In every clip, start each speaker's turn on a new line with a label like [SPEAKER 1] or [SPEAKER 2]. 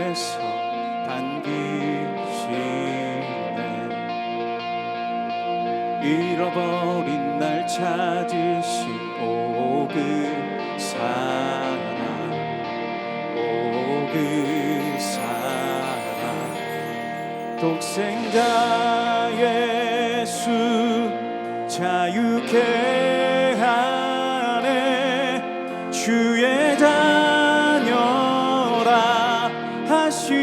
[SPEAKER 1] 통해서 반기시네. 잃어버린 날 찾으신 오 그 사랑, 오 그 사랑. 독생자 예수 자유케 하네. 주의 자녀라 하시네.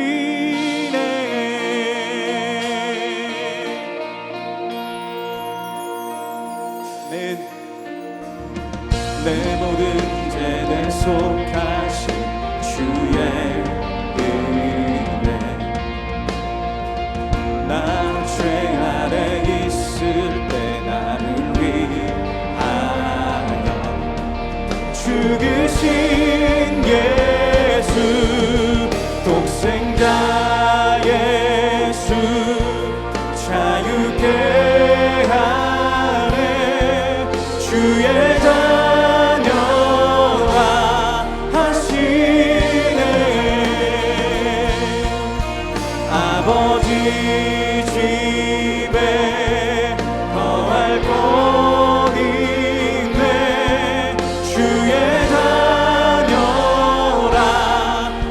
[SPEAKER 1] 내 모든 죄에 속하신 주의 은혜. 나 죄 아래 있을 때 나를 위하여 죽으신 예수, 독생자 예수 자유케 하네. 주의 자녀라 하시네. 아버지 집에 거할 곳 있네. 주의 자녀라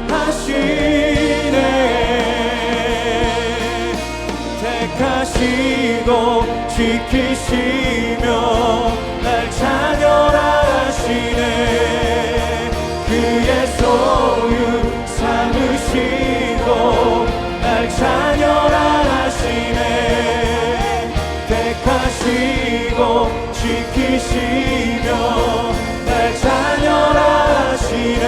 [SPEAKER 1] 하시네. 택하시고 지키시며 날 자녀라 하시네. 그의 소유 삼으시고 날 자녀라 하시네. 택하시고 지키시며 날 자녀라 하시네.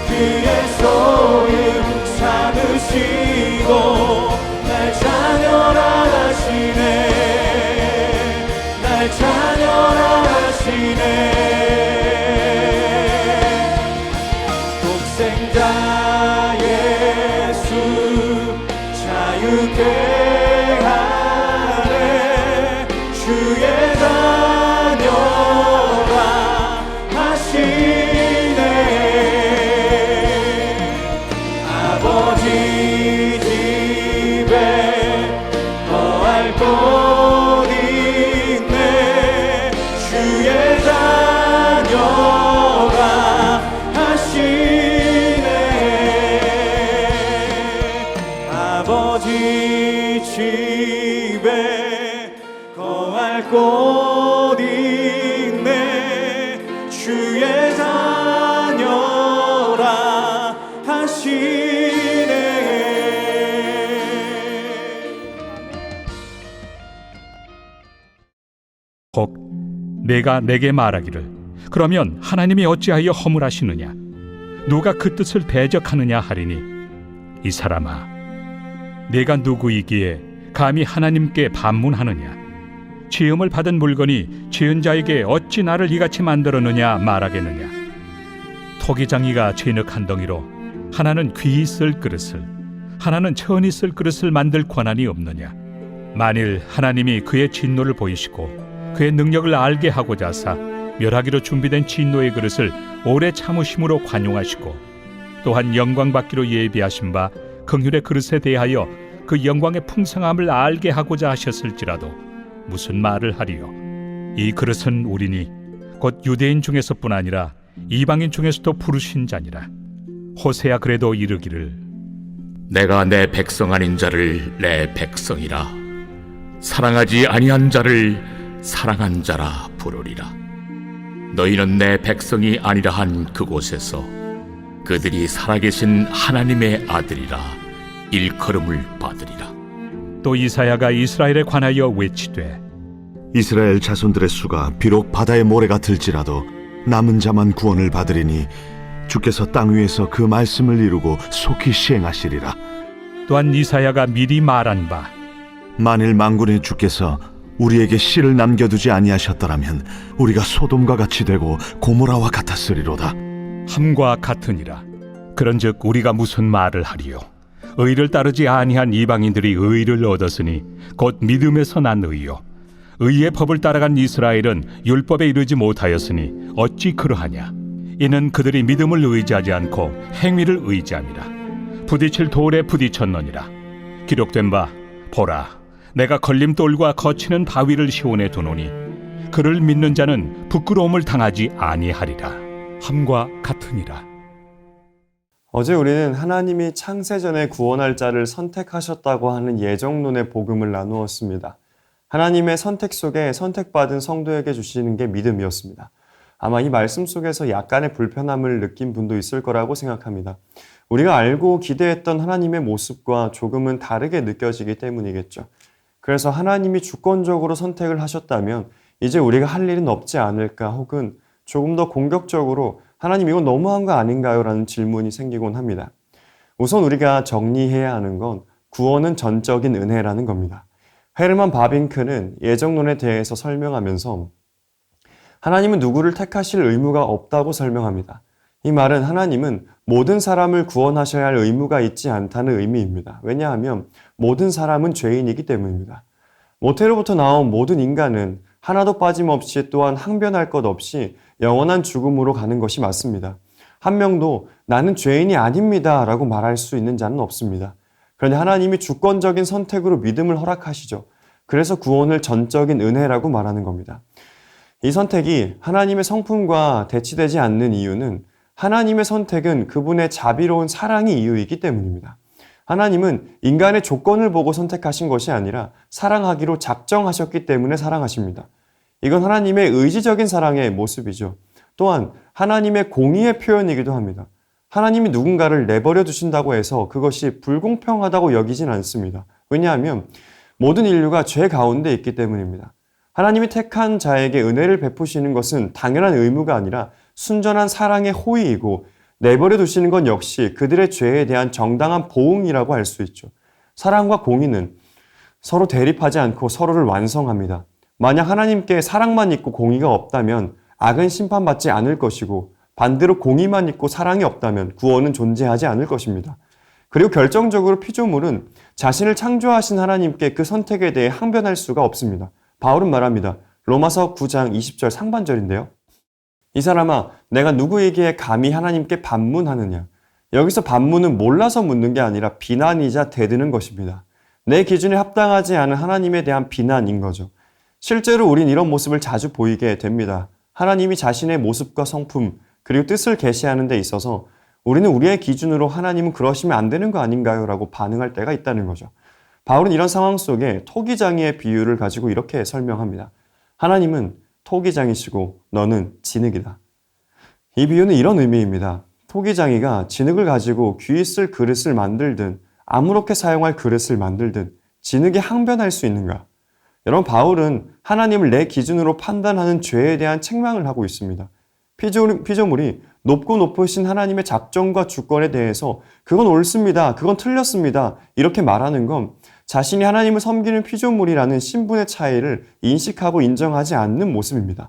[SPEAKER 1] 그의 소유 삼으시고 날 자녀라 하시네. 날 자녀라 하시네. 독생자 예수 자유케 하네. 주의 자녀라 하시네. 아버지 집에 거할 곳 있네. 주의 자녀라 하시네. 아버지 집에 거할 곳 있네. 주의 자녀라 하시네.
[SPEAKER 2] 혹 내가 내게 말하기를 그러면 하나님이 어찌하여 허물하시느냐, 누가 그 뜻을 대적하느냐 하리니, 이 사람아, 내가 누구이기에 감히 하나님께 반문하느냐? 지음을 받은 물건이 지은 자에게 어찌 나를 이같이 만들었느냐 말하겠느냐? 토기장이가 진흙 한 덩이로 하나는 귀히 쓸 그릇을, 하나는 천히 쓸 그릇을 만들 권한이 없느냐? 만일 하나님이 그의 진노를 보이시고 그의 능력을 알게 하고자 하사 멸하기로 준비된 진노의 그릇을 오래 참으심으로 관용하시고 또한 영광 받기로 예비하신 바 긍휼의 그릇에 대하여 그 영광의 풍성함을 알게 하고자 하셨을지라도 무슨 말을 하리요? 이 그릇은 우리니 곧 유대인 중에서뿐 아니라 이방인 중에서도 부르신 자니라. 호세야 그래도 이르기를
[SPEAKER 3] 내가 내 백성 아닌 자를 내 백성이라, 사랑하지 아니한 자를 사랑한 자라 부르리라. 너희는 내 백성이 아니라 한 그곳에서 그들이 살아계신 하나님의 아들이라 일컬음을 받으리라.
[SPEAKER 2] 또 이사야가 이스라엘에 관하여 외치되
[SPEAKER 4] 이스라엘 자손들의 수가 비록 바다의 모래가 들지라도 남은 자만 구원을 받으리니 주께서 땅 위에서 그 말씀을 이루고 속히 시행하시리라.
[SPEAKER 2] 또한 이사야가 미리 말한 바
[SPEAKER 4] 만일 만군의 주께서 우리에게 씨를 남겨두지 아니하셨더라면 우리가 소돔과 같이 되고 고모라와 같았으리로다.
[SPEAKER 2] 함과 같으니라. 그런즉 우리가 무슨 말을 하리요? 의를 따르지 아니한 이방인들이 의를 얻었으니 곧 믿음에서 난 의요. 의의 법을 따라간 이스라엘은 율법에 이르지 못하였으니 어찌 그러하냐? 이는 그들이 믿음을 의지하지 않고 행위를 의지함이라. 부딪힐 돌에 부딪혔느니라. 기록된 바 보라, 내가 걸림돌과 거치는 바위를 시온에 두노니 그를 믿는 자는 부끄러움을 당하지 아니하리라 함과 같으니라.
[SPEAKER 5] 어제 우리는 하나님이 창세전에 구원할 자를 선택하셨다고 하는 예정론의 복음을 나누었습니다. 하나님의 선택 속에 선택받은 성도에게 주시는 게 믿음이었습니다. 아마 이 말씀 속에서 약간의 불편함을 느낀 분도 있을 거라고 생각합니다. 우리가 알고 기대했던 하나님의 모습과 조금은 다르게 느껴지기 때문이겠죠. 그래서 하나님이 주권적으로 선택을 하셨다면 이제 우리가 할 일은 없지 않을까, 혹은 조금 더 공격적으로 하나님 이건 너무한 거 아닌가요? 라는 질문이 생기곤 합니다. 우선 우리가 정리해야 하는 건 구원은 전적인 은혜라는 겁니다. 헤르만 바빙크는 예정론에 대해서 설명하면서 하나님은 누구를 택하실 의무가 없다고 설명합니다. 이 말은 하나님은 모든 사람을 구원하셔야 할 의무가 있지 않다는 의미입니다. 왜냐하면 모든 사람은 죄인이기 때문입니다. 모태로부터 나온 모든 인간은 하나도 빠짐없이 또한 항변할 것 없이 영원한 죽음으로 가는 것이 맞습니다. 한 명도 나는 죄인이 아닙니다 라고 말할 수 있는 자는 없습니다. 그런데 하나님이 주권적인 선택으로 믿음을 허락하시죠. 그래서 구원을 전적인 은혜라고 말하는 겁니다. 이 선택이 하나님의 성품과 대치되지 않는 이유는 하나님의 선택은 그분의 자비로운 사랑이 이유이기 때문입니다. 하나님은 인간의 조건을 보고 선택하신 것이 아니라 사랑하기로 작정하셨기 때문에 사랑하십니다. 이건 하나님의 의지적인 사랑의 모습이죠. 또한 하나님의 공의의 표현이기도 합니다. 하나님이 누군가를 내버려 두신다고 해서 그것이 불공평하다고 여기진 않습니다. 왜냐하면 모든 인류가 죄 가운데 있기 때문입니다. 하나님이 택한 자에게 은혜를 베푸시는 것은 당연한 의무가 아니라 순전한 사랑의 호의이고, 내버려 두시는 건 역시 그들의 죄에 대한 정당한 보응이라고 할 수 있죠. 사랑과 공의는 서로 대립하지 않고 서로를 완성합니다. 만약 하나님께 사랑만 있고 공의가 없다면 악은 심판받지 않을 것이고, 반대로 공의만 있고 사랑이 없다면 구원은 존재하지 않을 것입니다. 그리고 결정적으로 피조물은 자신을 창조하신 하나님께 그 선택에 대해 항변할 수가 없습니다. 바울은 말합니다. 로마서 9장 20절 상반절인데요. 이 사람아, 내가 누구에게 감히 하나님께 반문하느냐? 여기서 반문은 몰라서 묻는 게 아니라 비난이자 대드는 것입니다. 내 기준에 합당하지 않은 하나님에 대한 비난인 거죠. 실제로 우린 이런 모습을 자주 보이게 됩니다. 하나님이 자신의 모습과 성품, 그리고 뜻을 계시하는 데 있어서 우리는 우리의 기준으로 하나님은 그러시면 안 되는 거 아닌가요? 라고 반응할 때가 있다는 거죠. 바울은 이런 상황 속에 토기장이의 비유를 가지고 이렇게 설명합니다. 하나님은 토기장이시고 너는 진흙이다. 이 비유는 이런 의미입니다. 토기장이가 진흙을 가지고 귀 쓸 그릇을 만들든 아무렇게 사용할 그릇을 만들든 진흙에 항변할 수 있는가? 여러분, 바울은 하나님을 내 기준으로 판단하는 죄에 대한 책망을 하고 있습니다. 피조물이 높고 높으신 하나님의 작정과 주권에 대해서 그건 옳습니다, 그건 틀렸습니다 이렇게 말하는 건 자신이 하나님을 섬기는 피조물이라는 신분의 차이를 인식하고 인정하지 않는 모습입니다.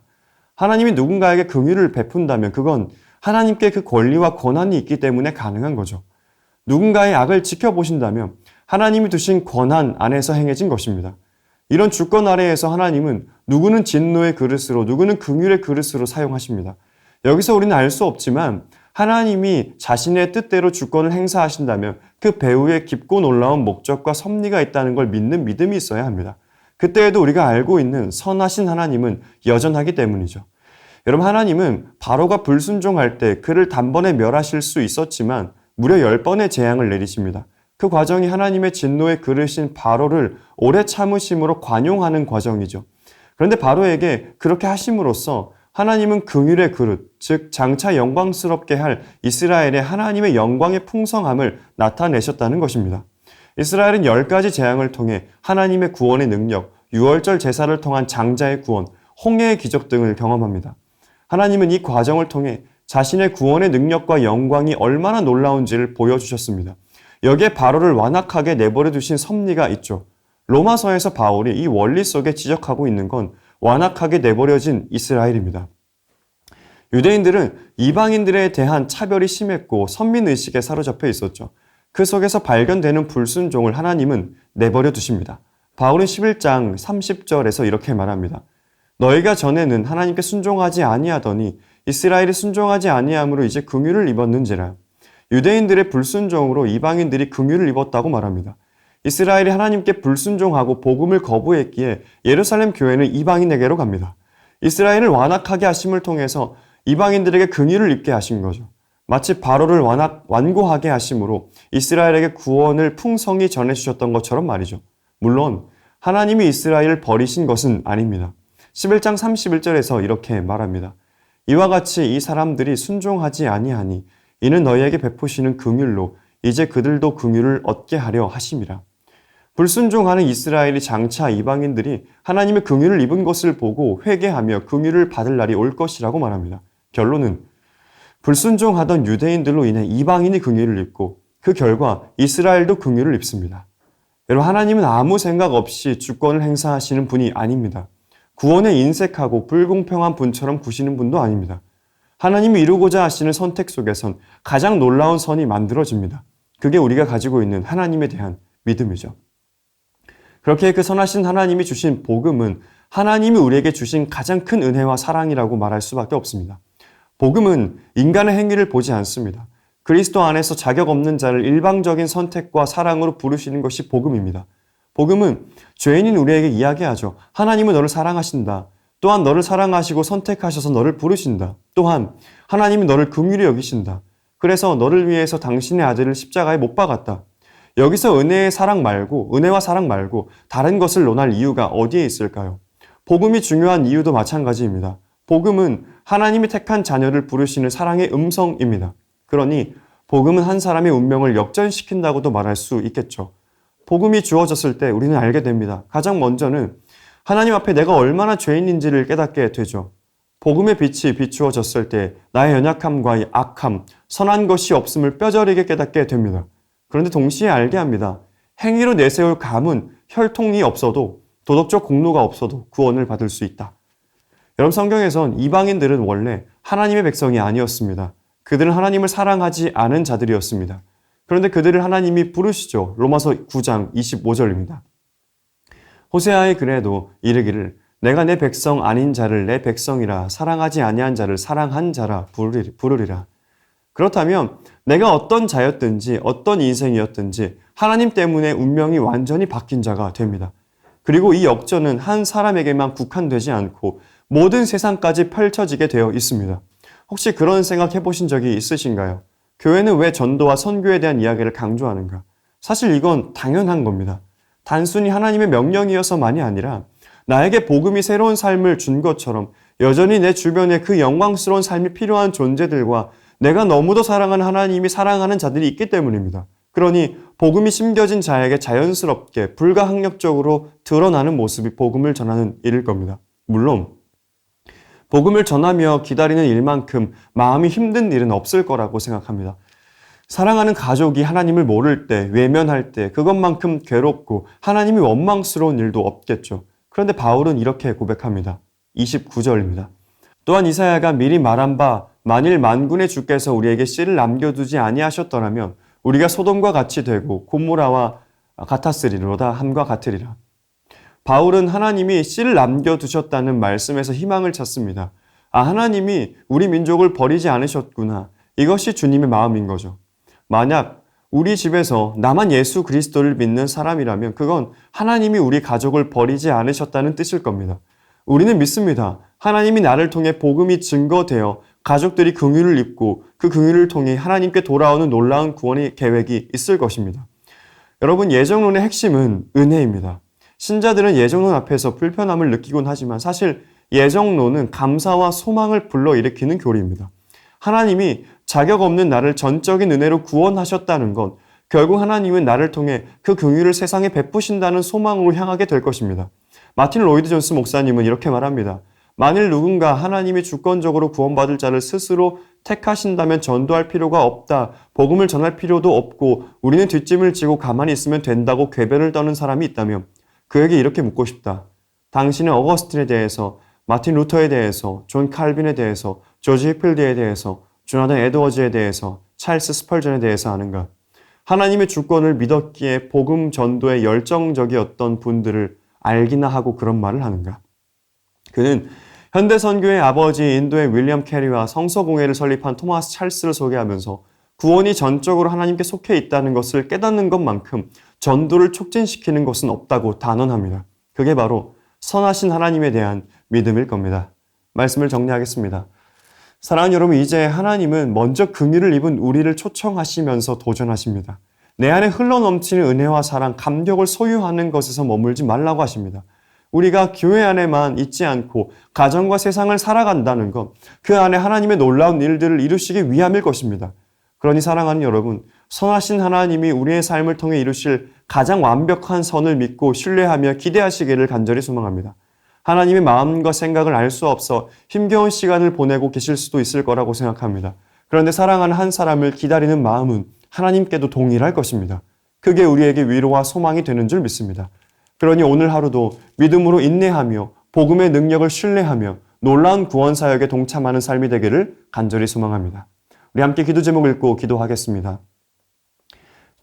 [SPEAKER 5] 하나님이 누군가에게 긍휼을 베푼다면 그건 하나님께 그 권리와 권한이 있기 때문에 가능한 거죠. 누군가의 악을 지켜보신다면 하나님이 두신 권한 안에서 행해진 것입니다. 이런 주권 아래에서 하나님은 누구는 진노의 그릇으로, 누구는 긍휼의 그릇으로 사용하십니다. 여기서 우리는 알 수 없지만 하나님이 자신의 뜻대로 주권을 행사하신다면 그 배후에 깊고 놀라운 목적과 섭리가 있다는 걸 믿는 믿음이 있어야 합니다. 그때에도 우리가 알고 있는 선하신 하나님은 여전하기 때문이죠. 여러분, 하나님은 바로가 불순종할 때 그를 단번에 멸하실 수 있었지만 무려 10번의 재앙을 내리십니다. 그 과정이 하나님의 진노의 그릇인 바로를 오래 참으심으로 관용하는 과정이죠. 그런데 바로에게 그렇게 하심으로써 하나님은 긍휼의 그릇, 즉 장차 영광스럽게 할 이스라엘의 하나님의 영광의 풍성함을 나타내셨다는 것입니다. 이스라엘은 10가지 재앙을 통해 하나님의 구원의 능력, 유월절 제사를 통한 장자의 구원, 홍해의 기적 등을 경험합니다. 하나님은 이 과정을 통해 자신의 구원의 능력과 영광이 얼마나 놀라운지를 보여주셨습니다. 여기에 바로를 완악하게 내버려 두신 섭리가 있죠. 로마서에서 바울이 이 원리 속에 지적하고 있는 건 완악하게 내버려진 이스라엘입니다. 유대인들은 이방인들에 대한 차별이 심했고 선민의식에 사로잡혀 있었죠. 그 속에서 발견되는 불순종을 하나님은 내버려 두십니다. 바울은 11장 30절에서 이렇게 말합니다. 너희가 전에는 하나님께 순종하지 아니하더니 이스라엘이 순종하지 아니함으로 이제 긍휼을 입었는지라. 유대인들의 불순종으로 이방인들이 긍휼을 입었다고 말합니다. 이스라엘이 하나님께 불순종하고 복음을 거부했기에 예루살렘 교회는 이방인에게로 갑니다. 이스라엘을 완악하게 하심을 통해서 이방인들에게 긍휼을 입게 하신 거죠. 마치 바로를 완고하게 하심으로 이스라엘에게 구원을 풍성히 전해주셨던 것처럼 말이죠. 물론 하나님이 이스라엘을 버리신 것은 아닙니다. 11장 31절에서 이렇게 말합니다. 이와 같이 이 사람들이 순종하지 아니하니 이는 너희에게 베푸시는 긍휼로 이제 그들도 긍휼을 얻게 하려 하심이라. 불순종하는 이스라엘이 장차 이방인들이 하나님의 긍휼을 입은 것을 보고 회개하며 긍휼을 받을 날이 올 것이라고 말합니다. 결론은 불순종하던 유대인들로 인해 이방인이 긍휼을 입고 그 결과 이스라엘도 긍휼을 입습니다. 여러분, 하나님은 아무 생각 없이 주권을 행사하시는 분이 아닙니다. 구원에 인색하고 불공평한 분처럼 구시는 분도 아닙니다. 하나님이 이루고자 하시는 선택 속에선 가장 놀라운 선이 만들어집니다. 그게 우리가 가지고 있는 하나님에 대한 믿음이죠. 그렇게 그 선하신 하나님이 주신 복음은 하나님이 우리에게 주신 가장 큰 은혜와 사랑이라고 말할 수밖에 없습니다. 복음은 인간의 행위를 보지 않습니다. 그리스도 안에서 자격 없는 자를 일방적인 선택과 사랑으로 부르시는 것이 복음입니다. 복음은 죄인인 우리에게 이야기하죠. 하나님은 너를 사랑하신다. 또한 너를 사랑하시고 선택하셔서 너를 부르신다. 또한 하나님이 너를 긍휼히 여기신다. 그래서 너를 위해서 당신의 아들을 십자가에 못 박았다. 여기서 은혜와 사랑 말고 다른 것을 논할 이유가 어디에 있을까요? 복음이 중요한 이유도 마찬가지입니다. 복음은 하나님이 택한 자녀를 부르시는 사랑의 음성입니다. 그러니 복음은 한 사람의 운명을 역전시킨다고도 말할 수 있겠죠. 복음이 주어졌을 때 우리는 알게 됩니다. 가장 먼저는 하나님 앞에 내가 얼마나 죄인인지를 깨닫게 되죠. 복음의 빛이 비추어졌을 때 나의 연약함과 이 악함, 선한 것이 없음을 뼈저리게 깨닫게 됩니다. 그런데 동시에 알게 합니다. 행위로 내세울 감은 혈통이 없어도 도덕적 공로가 없어도 구원을 받을 수 있다. 여러분, 성경에선 이방인들은 원래 하나님의 백성이 아니었습니다. 그들은 하나님을 사랑하지 않은 자들이었습니다. 그런데 그들을 하나님이 부르시죠. 로마서 9장 25절입니다. 호세아의 글에도 이르기를 내가 내 백성 아닌 자를 내 백성이라 사랑하지 아니한 자를 사랑한 자라 부르리라. 그렇다면 내가 어떤 자였든지 어떤 인생이었든지 하나님 때문에 운명이 완전히 바뀐 자가 됩니다. 그리고 이 역전은 한 사람에게만 국한되지 않고 모든 세상까지 펼쳐지게 되어 있습니다. 혹시 그런 생각 해보신 적이 있으신가요? 교회는 왜 전도와 선교에 대한 이야기를 강조하는가? 사실 이건 당연한 겁니다. 단순히 하나님의 명령이어서만이 아니라 나에게 복음이 새로운 삶을 준 것처럼 여전히 내 주변에 그 영광스러운 삶이 필요한 존재들과 내가 너무도 사랑하는 하나님이 사랑하는 자들이 있기 때문입니다. 그러니 복음이 심겨진 자에게 자연스럽게 불가항력적으로 드러나는 모습이 복음을 전하는 일일 겁니다. 물론 복음을 전하며 기다리는 일만큼 마음이 힘든 일은 없을 거라고 생각합니다. 사랑하는 가족이 하나님을 모를 때, 외면할 때 그것만큼 괴롭고 하나님이 원망스러운 일도 없겠죠. 그런데 바울은 이렇게 고백합니다. 29절입니다. 또한 이사야가 미리 말한 바 만일 만군의 주께서 우리에게 씨를 남겨두지 아니하셨더라면 우리가 소돔과 같이 되고 고모라와 같았으리로다 함과 같으리라. 바울은 하나님이 씨를 남겨두셨다는 말씀에서 희망을 찾습니다. 하나님이 우리 민족을 버리지 않으셨구나. 이것이 주님의 마음인 거죠. 만약 우리 집에서 나만 예수 그리스도를 믿는 사람이라면 그건 하나님이 우리 가족을 버리지 않으셨다는 뜻일 겁니다. 우리는 믿습니다. 하나님이 나를 통해 복음이 증거되어 가족들이 긍휼을 입고 그 긍휼을 통해 하나님께 돌아오는 놀라운 구원의 계획이 있을 것입니다. 여러분, 예정론의 핵심은 은혜입니다. 신자들은 예정론 앞에서 불편함을 느끼곤 하지만 사실 예정론은 감사와 소망을 불러일으키는 교리입니다. 하나님이 자격 없는 나를 전적인 은혜로 구원하셨다는 것, 결국 하나님은 나를 통해 그 긍휼을 세상에 베푸신다는 소망으로 향하게 될 것입니다. 마틴 로이드 존스 목사님은 이렇게 말합니다. 만일 누군가 하나님이 주권적으로 구원받을 자를 스스로 택하신다면 전도할 필요가 없다, 복음을 전할 필요도 없고 우리는 뒷짐을 지고 가만히 있으면 된다고 궤변을 떠는 사람이 있다면 그에게 이렇게 묻고 싶다. 당신은 어거스틴에 대해서, 마틴 루터에 대해서, 존 칼빈에 대해서, 조지 히필드에 대해서, 조나단 에드워즈에 대해서, 찰스 스펄전에 대해서 아는가? 하나님의 주권을 믿었기에 복음 전도에 열정적이었던 분들을 알기나 하고 그런 말을 하는가? 그는 현대 선교의 아버지 인도의 윌리엄 캐리와 성서공회를 설립한 토마스 찰스를 소개하면서 구원이 전적으로 하나님께 속해 있다는 것을 깨닫는 것만큼 전도를 촉진시키는 것은 없다고 단언합니다. 그게 바로 선하신 하나님에 대한 믿음일 겁니다. 말씀을 정리하겠습니다. 사랑하는 여러분, 이제 하나님은 먼저 긍휼을 입은 우리를 초청하시면서 도전하십니다. 내 안에 흘러넘치는 은혜와 사랑, 감격을 소유하는 것에서 머물지 말라고 하십니다. 우리가 교회 안에만 있지 않고 가정과 세상을 살아간다는 것, 그 안에 하나님의 놀라운 일들을 이루시기 위함일 것입니다. 그러니 사랑하는 여러분, 선하신 하나님이 우리의 삶을 통해 이루실 가장 완벽한 선을 믿고 신뢰하며 기대하시기를 간절히 소망합니다. 하나님의 마음과 생각을 알 수 없어 힘겨운 시간을 보내고 계실 수도 있을 거라고 생각합니다. 그런데 사랑하는 한 사람을 기다리는 마음은 하나님께도 동일할 것입니다. 그게 우리에게 위로와 소망이 되는 줄 믿습니다. 그러니 오늘 하루도 믿음으로 인내하며 복음의 능력을 신뢰하며 놀라운 구원 사역에 동참하는 삶이 되기를 간절히 소망합니다. 우리 함께 기도 제목 읽고 기도하겠습니다.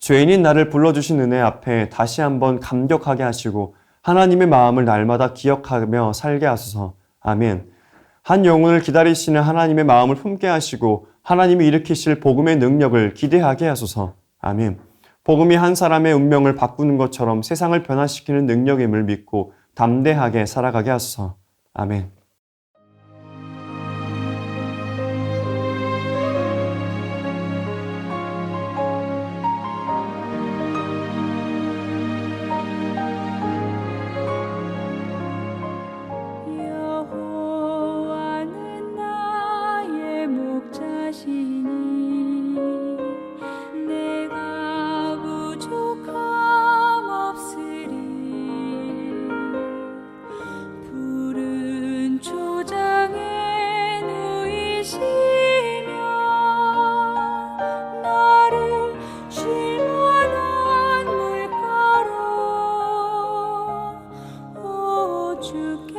[SPEAKER 5] 죄인인 나를 불러주신 은혜 앞에 다시 한번 감격하게 하시고 하나님의 마음을 날마다 기억하며 살게 하소서. 아멘. 한 영혼을 기다리시는 하나님의 마음을 품게 하시고 하나님이 일으키실 복음의 능력을 기대하게 하소서. 아멘. 복음이 한 사람의 운명을 바꾸는 것처럼 세상을 변화시키는 능력임을 믿고 담대하게 살아가게 하소서. 아멘.
[SPEAKER 6] 여호와는 나의 목자시니 내가 부족함 없으리. 푸른 초장에 누이시며 나를 쉴 만한 물가로 오 주께